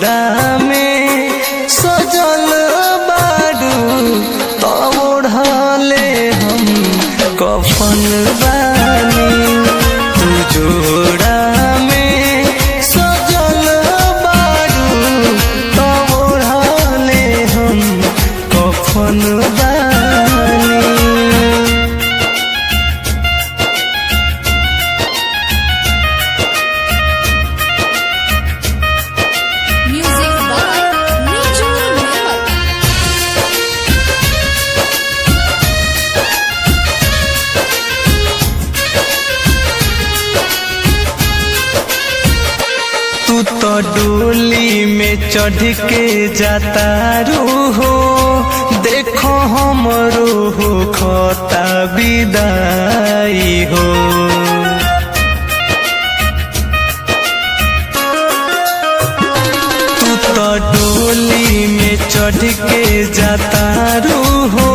जोड़ा में सजल बारू तो ओढ़ले हम कफन बानी। तू जोड़ा में सजल बारू तो ओढ़ले हम कफन बानी। Music by Niju Newell. तू तो डोली में चढ़ के जाता हो, देखो हमरो हो खोता विदाई हो। तू तो डोली में चढ़ के जाता हो,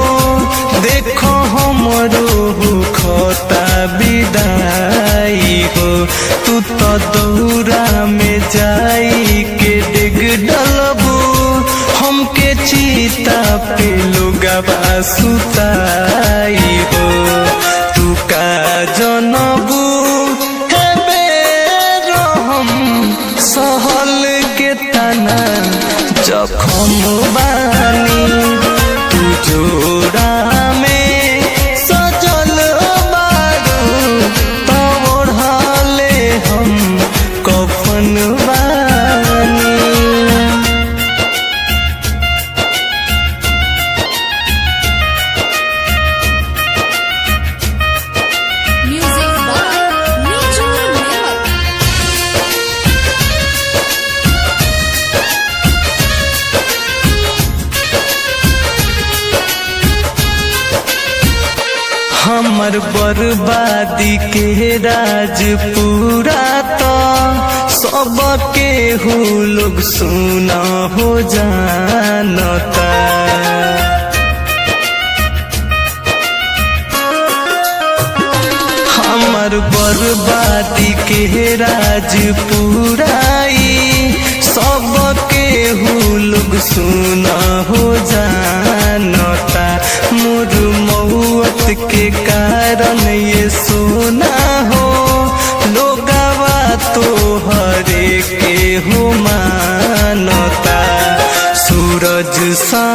देखो हमरो हो खोता विदाई हो। तू तो दौरा में जाई के डिग डलबू, हमके चीता पे लोगवा सुताई हो। तू का जनबू है बेरहम सहल के तना जखम बानी। तू जोड़ा में सजल बारू तो ओढ़ले हम कफन बानी। Music by Niju Newell. हमर बर्बादी के राज पूरा तो सबके हो लोग सुना हो जानता। हमर बर्बादी के राज पुराई सबके हो लोग सुना हो जानता। मोर मौत के कारण ये सोना हो लोगवा तो हरे के हो मानता। सूरज सा